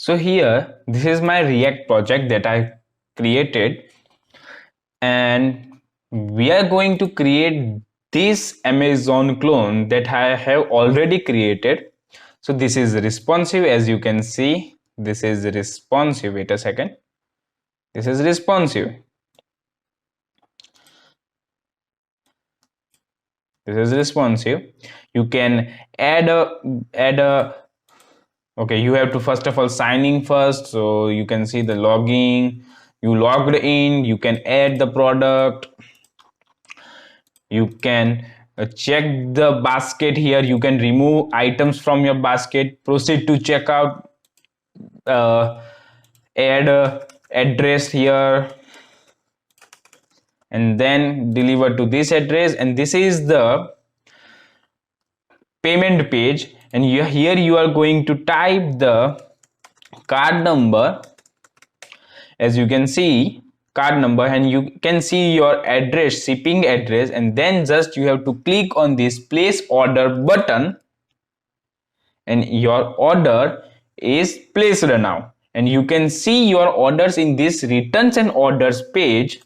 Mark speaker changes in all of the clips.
Speaker 1: So here, this is my React project that I created, and we are going to create this Amazon clone that I have already created. So this is responsive, as you can see. This is responsive. Wait a second. This is responsive. This is responsive. You can add a okay, you have to first of all sign in first, so you can see the logging. You logged in, you can add the product, you can check the basket here, you can remove items from your basket, proceed to checkout, uh, add a address here, and then deliver to this address. And this is the payment page, and here you are going to type the card number, as you can see, card number, and you can see your address, shipping address, and then just you have to click on this place order button, and your order is placed now. And you can see your orders in this returns and orders page.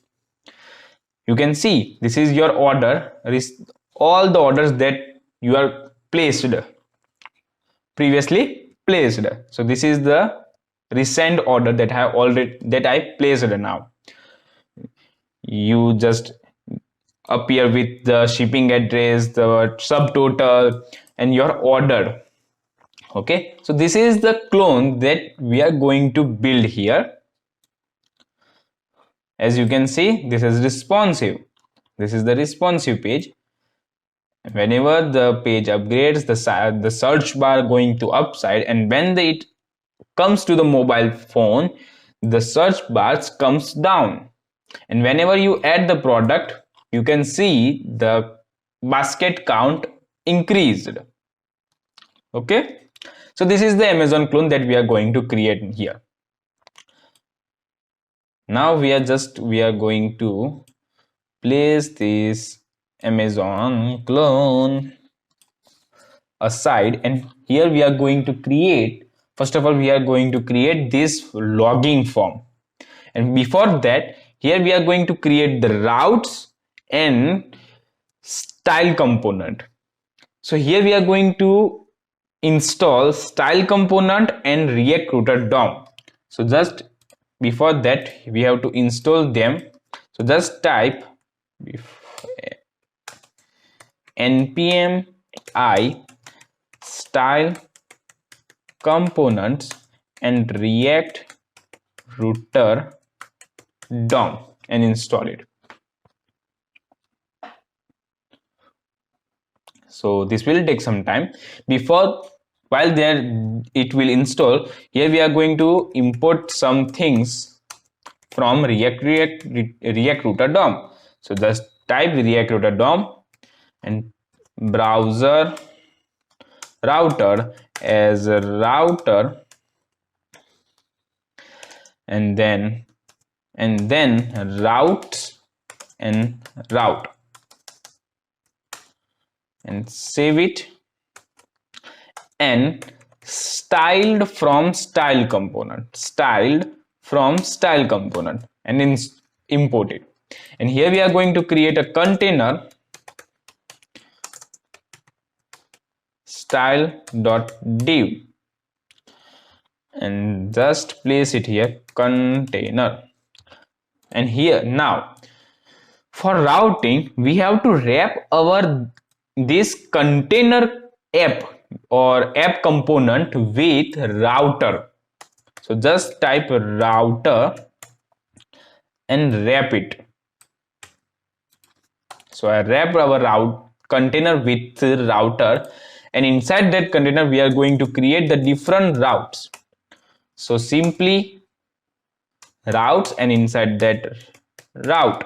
Speaker 1: You can see this is your order, all the orders that you are placed, previously placed. So this is the recent order that I placed now. You just appear with the shipping address, the subtotal, and your order. Okay, so this is the clone that we are going to build here. As you can see, this is responsive. This is the responsive page. Whenever the page upgrades, the search bar going to upside, and when it comes to the mobile phone, the search bar comes down. And whenever you add the product, you can see the basket count increased. Okay, so this is the Amazon clone that we are going to create here. Now we are going to place this Amazon clone aside, and here we are going to create, first of all, we are going to create this logging form. And before that, here we are going to create the routes and style component. So here we are going to install style component and React router DOM. So just before that, we have to install them. So just type npm I style components and React router DOM and install it. So this will take some time. While there it will install, here we are going to import some things from React router DOM. So just type React router DOM and browser router as a router, and then routes and route, and save it, and styled from style component, and import it. And here we are going to create a container style.div, and just place it here, container. And here now for routing, we have to wrap this container app or app component with router. So just type router and wrap it. So I wrapped our container with router, and inside that container we are going to create the different routes. So simply routes, and inside that route,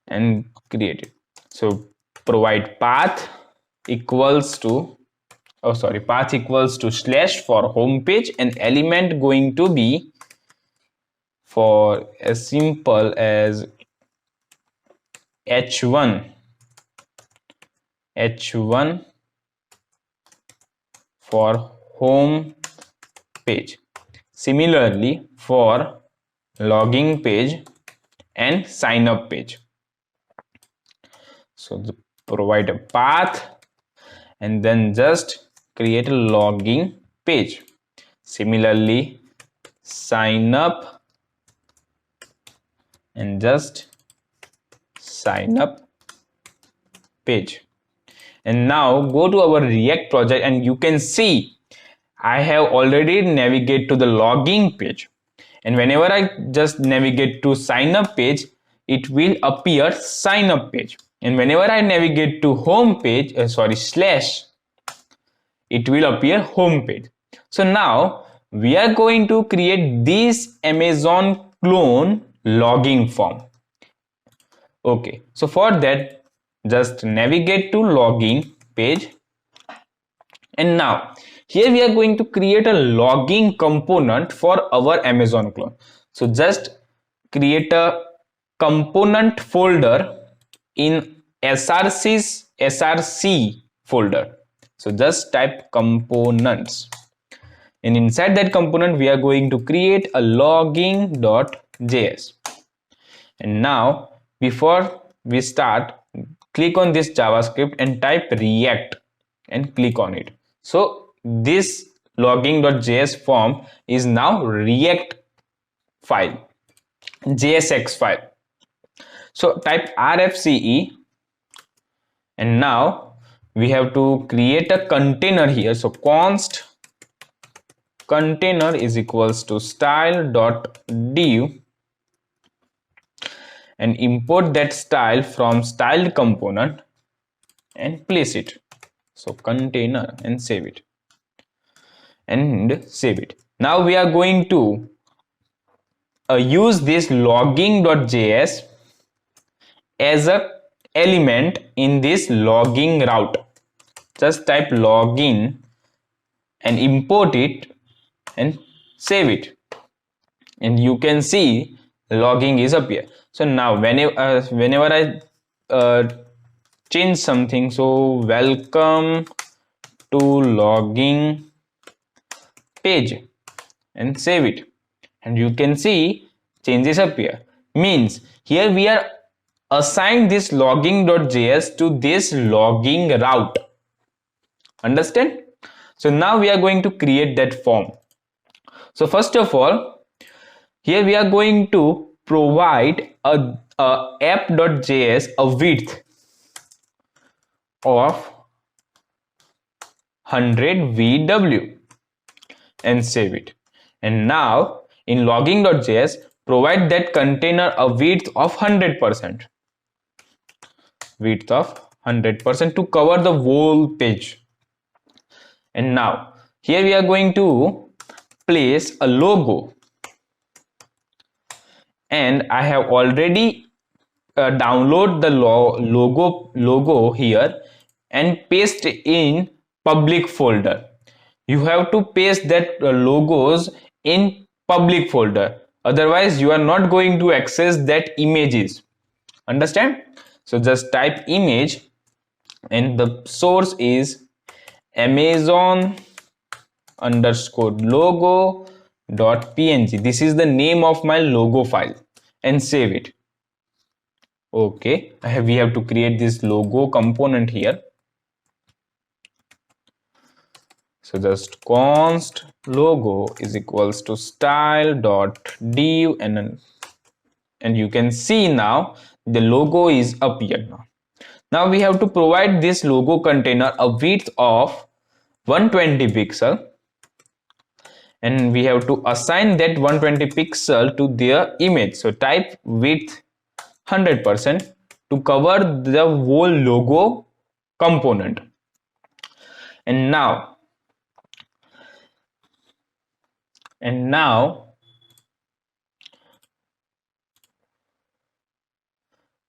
Speaker 1: and create it. So provide path equals to slash for home page, and element going to be for as simple as h1 for home page. Similarly for login page and sign up page. So provide a path and then just create a login page. Similarly sign up and just sign up page. And now go to our React project and you can see I have already navigated to the login page, and whenever I just navigate to sign up page, it will appear sign up page, and whenever I navigate to home page slash, it will appear home page. So now we are going to create this Amazon clone login form. Okay, so for that just navigate to login page, and now here we are going to create a login component for our Amazon clone. So just create a component folder in src folder. So just type components, and inside that component we are going to create a login.js. And now before we start, click on this JavaScript and type React and click on it. So this login.js form is now React file, JSX file. So type RFCE, and now we have to create a container here. So const container is equals to style.div and import that style from styled component and place it. So container and save it. Now we are going to use this login.js as a element in this logging route. Just type login and import it and save it, and you can see logging is appear. So now whenever I change something, so welcome to logging page and save it, and you can see changes appear. Means here we are assigned this logging.js to this logging route. Understand? So now we are going to create that form. So first of all, here we are going to provide a app.js a width of 100 VW and save it. And now in logging.js, provide that container a width of 100%. Width of 100% to cover the whole page. And now here we are going to place a logo, and I have already download the logo here and paste in public folder. You have to paste that logos in public folder, otherwise you are not going to access that images. Understand? So just type image, and the source is Amazon underscore logo.png. This is the name of my logo file, and save it. Okay, we have to create this logo component here. So just const logo is equals to style.div, and you can see now the logo is appeared now. Now we have to provide this logo container a width of 120 pixel, and we have to assign that 120 pixel to their image. So type width 100% to cover the whole logo component. And now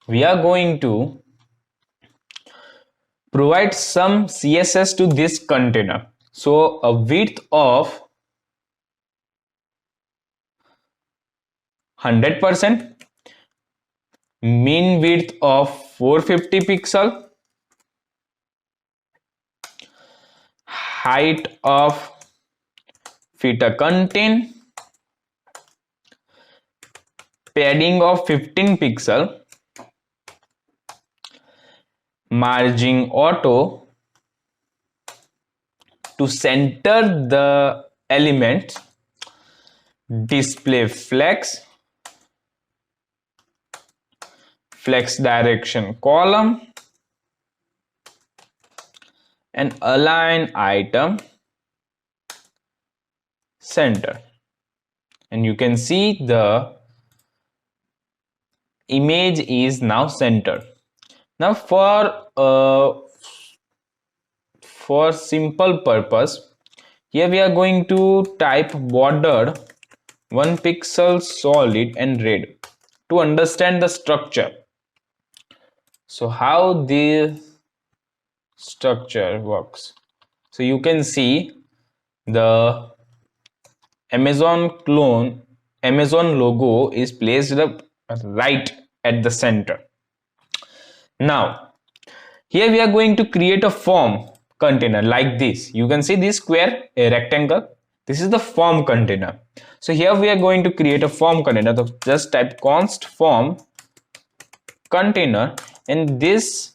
Speaker 1: we are going to provide some CSS to this container. So a width of 100%, mean width of 450 pixel, height of footer content, padding of 15 pixel, margin auto to center the element, display flex, flex direction column, and align item center. And you can see the image is now centered. Now for simple purpose, here we are going to type border 1 pixel solid and red to understand the structure. So how this structure works. So you can see the Amazon logo is placed right at the center. Now here we are going to create a form container like this. You can see this square, a rectangle. This is the form container. So here we are going to create a form container. So just type const form container, and this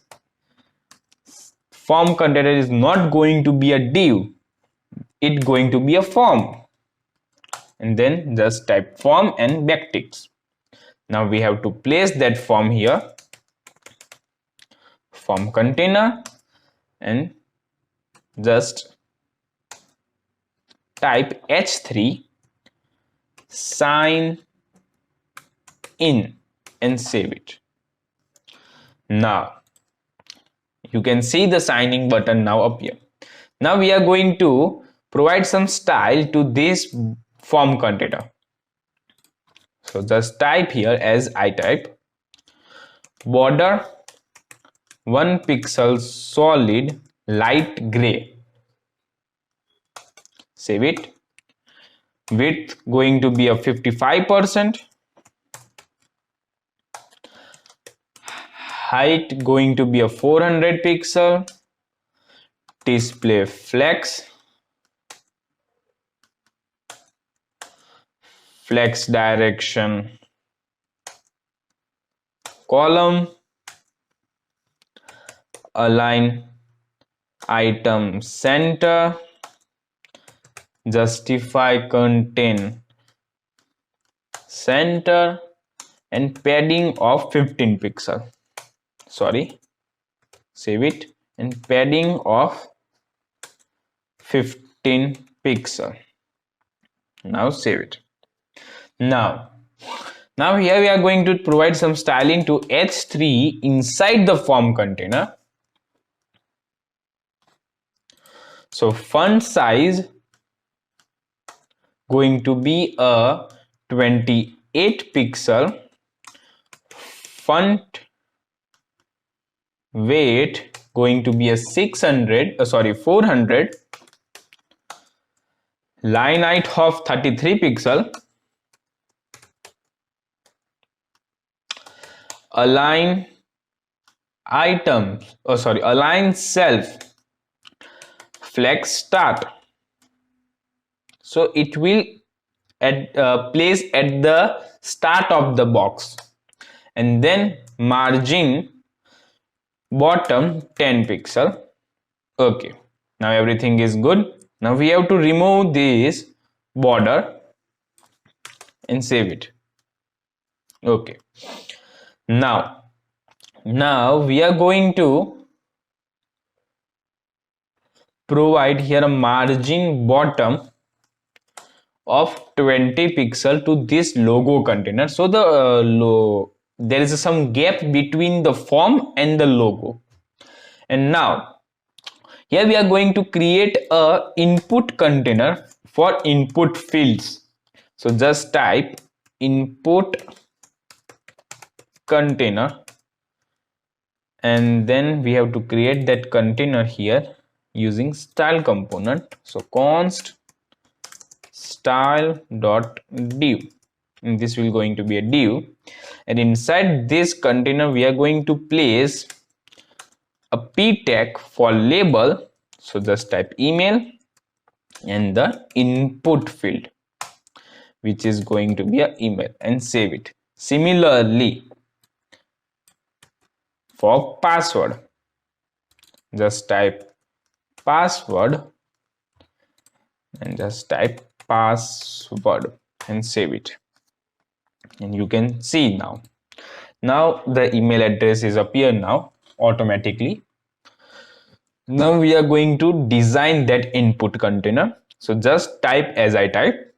Speaker 1: form container is not going to be a div. It's going to be a form. And then just type form and backticks. Now we have to place that form here, form container, and just type h3 sign in and save it. Now you can see the signing button now appear. Now we are going to provide some style to this form container. So just type here, as I type, border 1 pixel solid light gray. Save it. Width going to be a 55%. Height going to be a 400 pixel. Display flex. Flex direction column. Align item center. Justify content center, and padding of 15 pixel. Sorry, save it, and padding of 15 pixel. Now save it. Now here we are going to provide some styling to h3 inside the form container. So font size going to be a 28 pixel. Font weight going to be a 400. Line height of 33 pixel. Align items, align self, flex start. So it will place at the start of the box, and then margin bottom 10 pixel. Okay, now everything is good. Now we have to remove this border and save it. Okay, now we are going to provide here a margin bottom of 20 pixel to this logo container. So there is some gap between the form and the logo. And now here we are going to create a input container for input fields. So just type input container, and then we have to create that container here using style component. So const style.div, and this will going to be a div, and inside this container we are going to place a p tag for label. So just type email, and the input field, which is going to be an email, and save it. Similarly, for password, just type password and just type password and save it, and you can see now the email address is appear now automatically. Now we are going to design that input container. So just type as I type.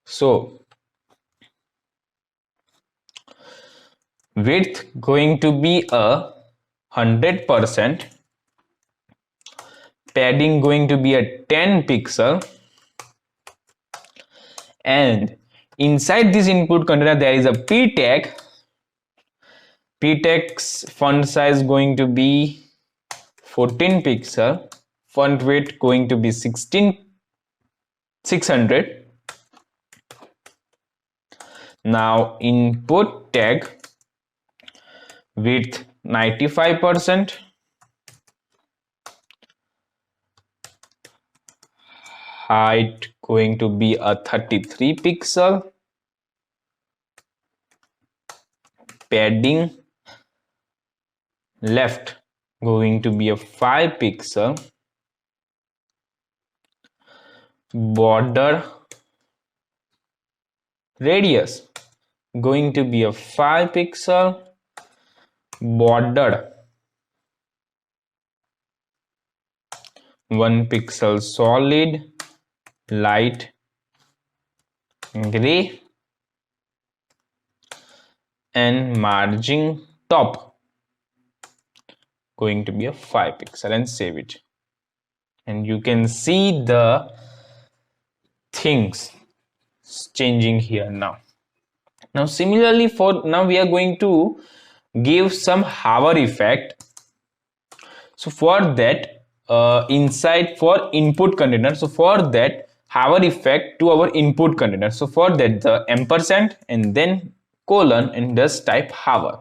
Speaker 1: So width going to be 100%, padding going to be a 10 pixel, and inside this input container there is a p tag. P tag's font size going to be 14 pixel, font weight going to be 16600. Now input tag width 95%, height going to be a 33 pixel, padding left going to be a 5 pixel, border radius going to be a 5 pixel, border 1 pixel solid, light gray, and margin top going to be a 5 pixel, and save it. And you can see the things changing here now. Now similarly, for now we are going to give some hover effect. So for that, inside for input container, so for that hover effect to our input container, so for that the ampersand and then colon and just type hover.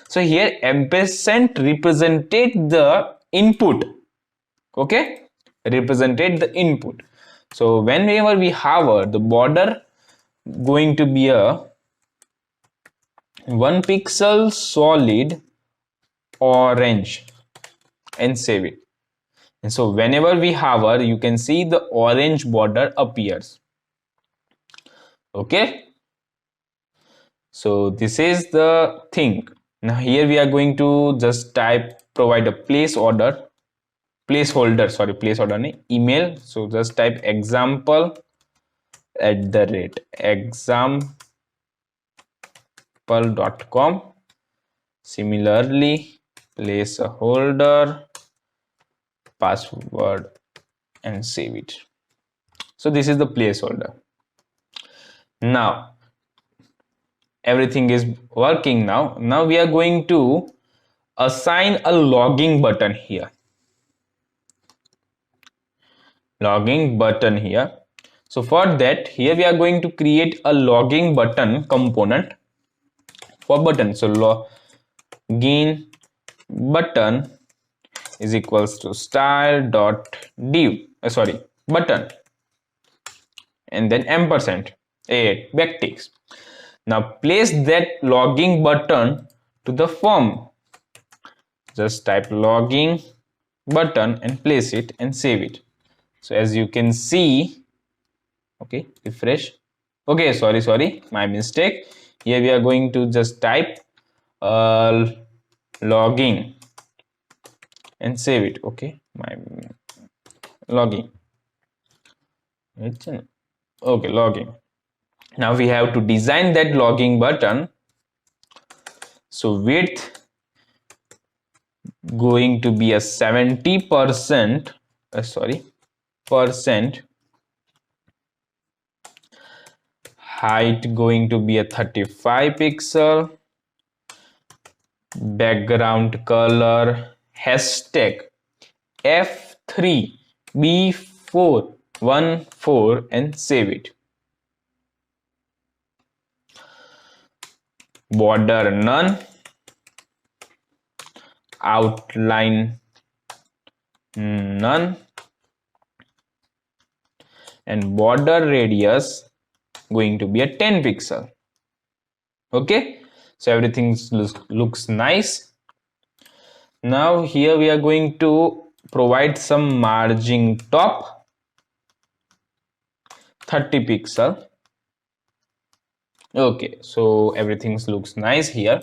Speaker 1: So here ampersand represented the input, okay, represented the input. So whenever we hover, the border going to be a 1 pixel solid orange, and save it. And so whenever we hover, you can see the orange border appears. Okay, so this is the thing. Now here we are going to just type, provide a placeholder, email. So just type example@example.com. Similarly, place a holder, password, and save it. So this is the placeholder. Now everything is working. Now we are going to assign a logging button here. So for that, here we are going to create a logging button component for button. So login button is equals to style.div button, and then ampersand a backticks. Now place that logging button to the form. Just type logging button and place it and save it. So as you can see, okay, refresh. Okay, sorry, my mistake. Here we are going to just type logging and save it. Okay, my logging. Okay, logging. Now we have to design that logging button. So width going to be a 70%, percent, height going to be a 35 pixel, background color hashtag F3B414 and save it. Border none, outline none, none, and border radius going to be a 10 pixel. Okay, so everything looks nice. Now here we are going to provide some margin top 30 pixel. Okay, so everything looks nice here.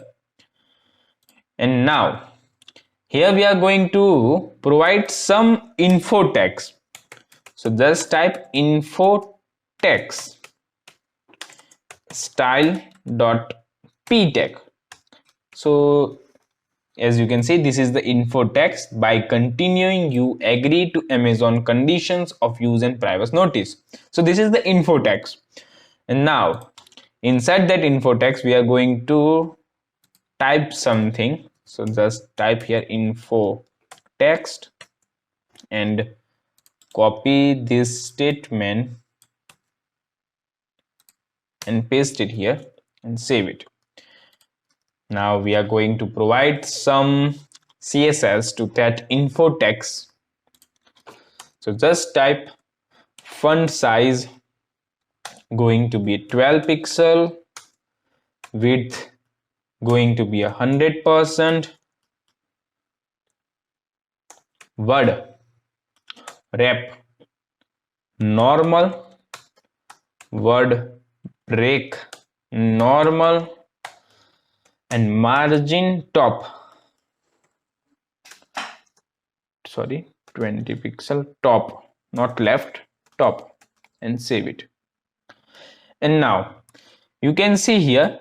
Speaker 1: And now here we are going to provide some info text. So just type info text style.ptext. So as you can see, this is the info text. By continuing, you agree to Amazon conditions of use and privacy notice. So this is the info text. And now inside that info text, we are going to type something. So just type here info text and copy this statement and paste it here and save it. Now we are going to provide some CSS to that info text. So just type font size going to be 12 pixel, width going to be 100%, word wrap normal, word break normal, and margin top 20 pixel top, not left, top, and save it. And now you can see here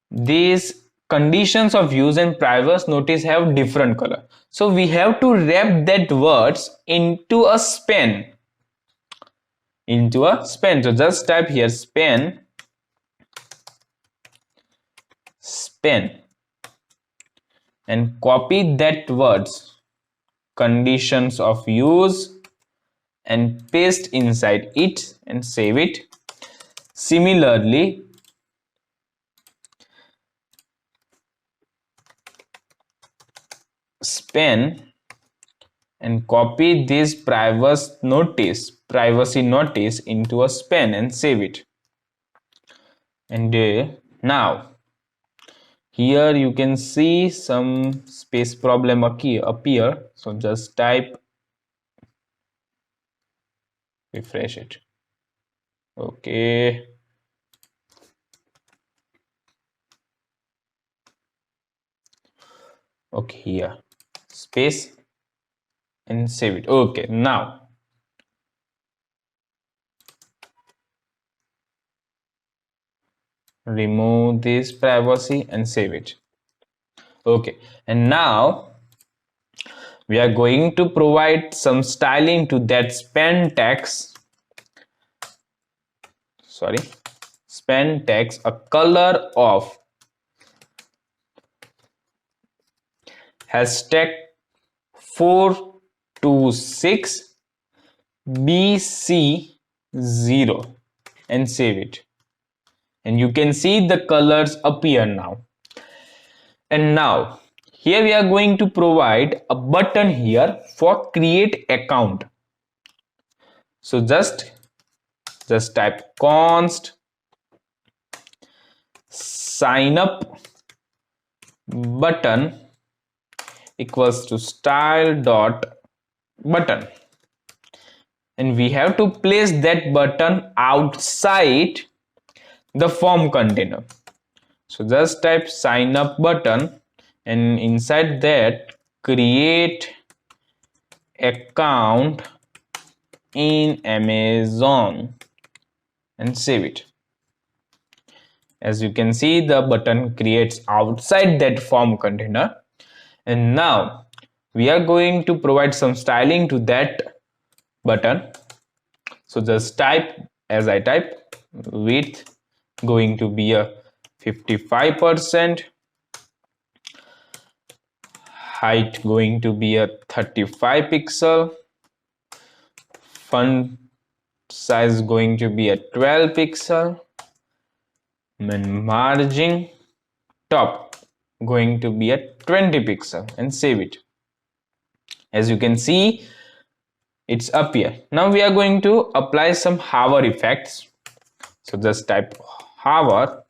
Speaker 1: these conditions of use and privacy notice have different color. So we have to wrap that words into a span. So just type here span and copy that words conditions of use and paste inside it and save it. Similarly, span and copy this privacy notice into a span and save it. And now here you can see some space problem appear. So just type, refresh it. Okay. Okay, here space and save it. Okay, now remove this privacy and save it. Okay, and now we are going to provide some styling to that span text, a color of #426 BC0 and save it. And you can see the colors appear now. And now here we are going to provide a button here for create account. So just type const sign up button equals to style.button, and we have to place that button outside the form container. So just type sign up button and inside that create account in Amazon and save it. As you can see, the button creates outside that form container. And now we are going to provide some styling to that button. So just type, as I type, width going to be a 55%, height going to be a 35 pixel, font size going to be a 12 pixel, and margin top going to be a 20 pixel and save it. As you can see, it's appear. Now we are going to apply some hover effects. So just type hover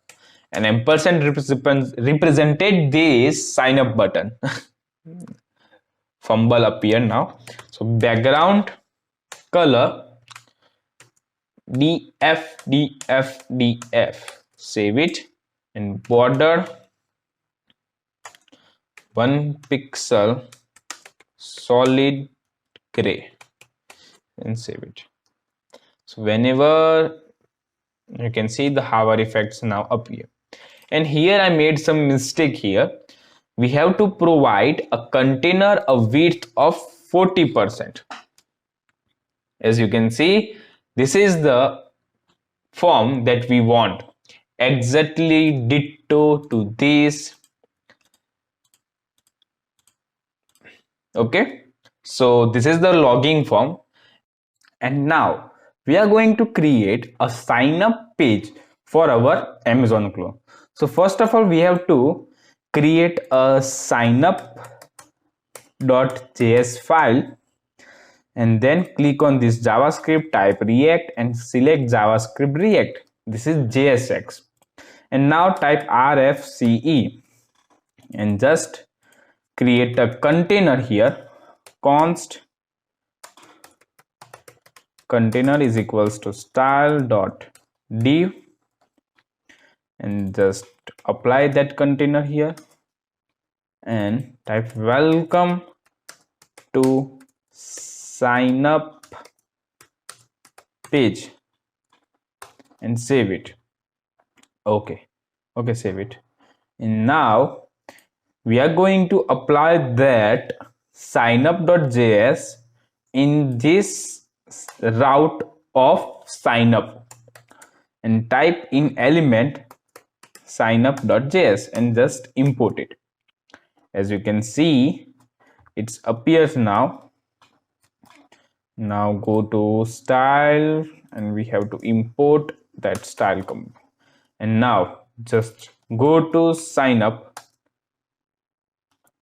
Speaker 1: and ampersand represented this sign up button. Fumble appear now. So background color df. Save it, and border 1 pixel solid gray, and save it. So whenever you can see the hover effects now appear. And here I made some mistake here. We have to provide a container a width of 40%. As you can see, this is the form that we want, exactly ditto to this. Okay, so this is the logging form. And now we are going to create a sign up page for our Amazon clone. So first of all, we have to create a signup.js file, and then click on this JavaScript, type React and select JavaScript React. This is JSX. And now type RFCE and just create a container here. Const container is equals to style.div, and just apply that container here and type welcome to sign up page and save it. Okay, save it. And now we are going to apply that signup.js in this route of signup, and type in element signup.js and just import it. As you can see, it appears now. Now go to style and we have to import that style component. And now just go to sign up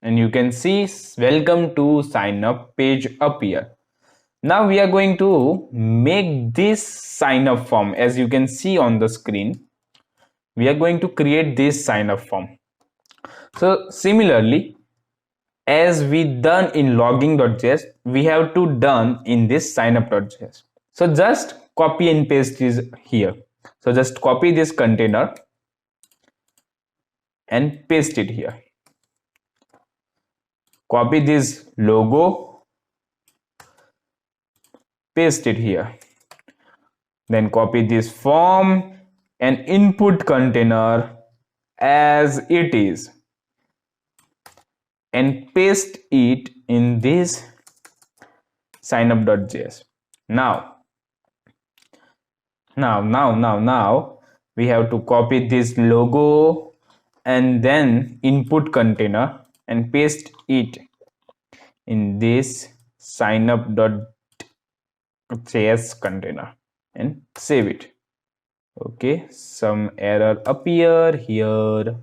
Speaker 1: and you can see welcome to sign up page appear. Now we are going to make this sign up form. As you can see on the screen, we are going to create this sign up form. So similarly, as we done in logging.js, we have to done in this signup.js. So just copy and paste this here. So just copy this container and paste it here. Copy this logo, paste it here. Then copy this form and input container as it is and paste it in this signup.js. Now we have to copy this logo and then input container and paste it in this signup.js container and save it. Okay, some error appear here,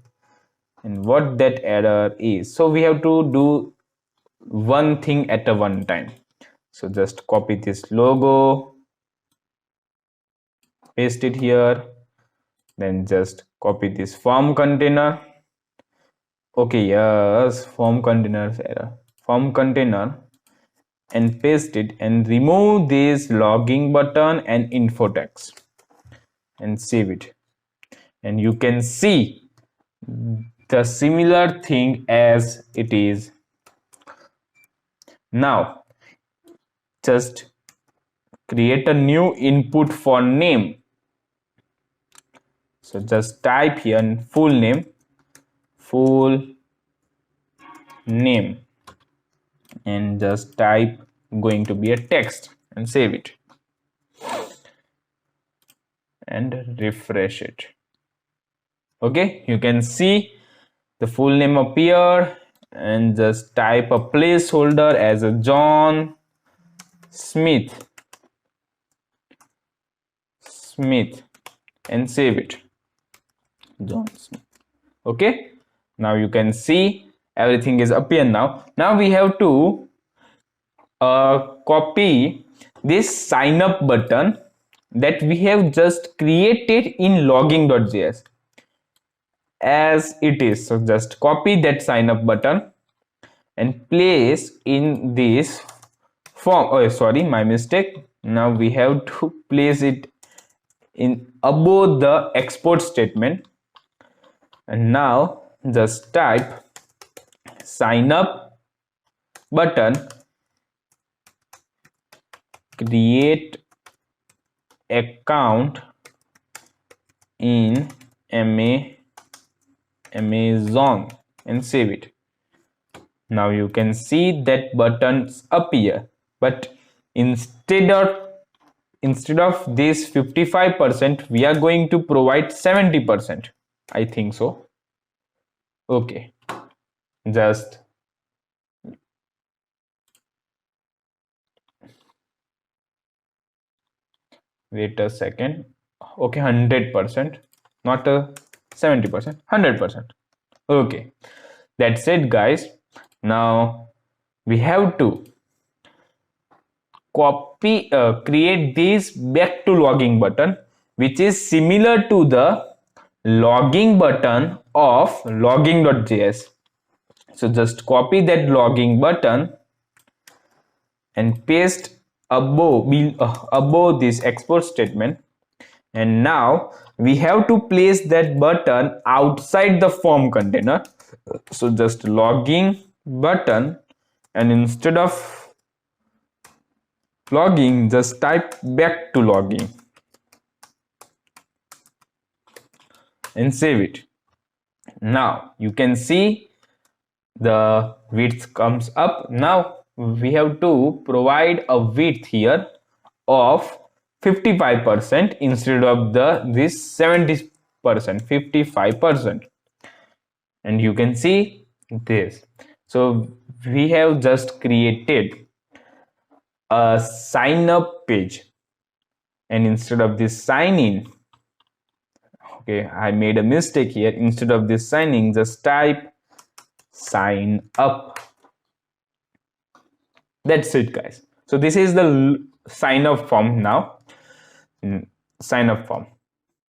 Speaker 1: and what that error is. So we have to do one thing at a one time. So just copy this logo, paste it here, then just copy this form container. Okay, yes, form containers error. Form container and paste it and remove this logging button and info text and save it. And you can see the similar thing as it is. Now just create a new input for name. So just type here full name and just type going to be a text and save it and refresh it. Okay, you can see the full name appear, and just type a placeholder as a John Smith and save it. John Smith. Okay, now you can see everything is appear now. Now we have to copy this sign up button that we have just created in logging.js as it is. So just copy that sign up button and place in this form. Oh, sorry, my mistake. Now we have to place it in above the export statement. And now just type sign up button create account in Amazon and save it. Now you can see that buttons appear, but instead of this 55%, we are going to provide 70%. I think so. Okay, just wait a second. Okay, 100%, not a 70%, 100%. Okay, that's it, guys. Now we have to copy create this back to logging button, which is similar to the logging button of logging.js. So just copy that logging button and paste above this export statement. And now we have to place that button outside the form container. So just logging button, and instead of logging, just type back to logging and save it. Now you can see the width comes up. Now we have to provide a width here of 55% instead of this 70%, 55%. And you can see this. So we have just created a sign up page, and instead of this sign in, okay, I made a mistake here. Instead of this signing, just type sign up. That's it, guys. So this is the sign up form now. Sign up form.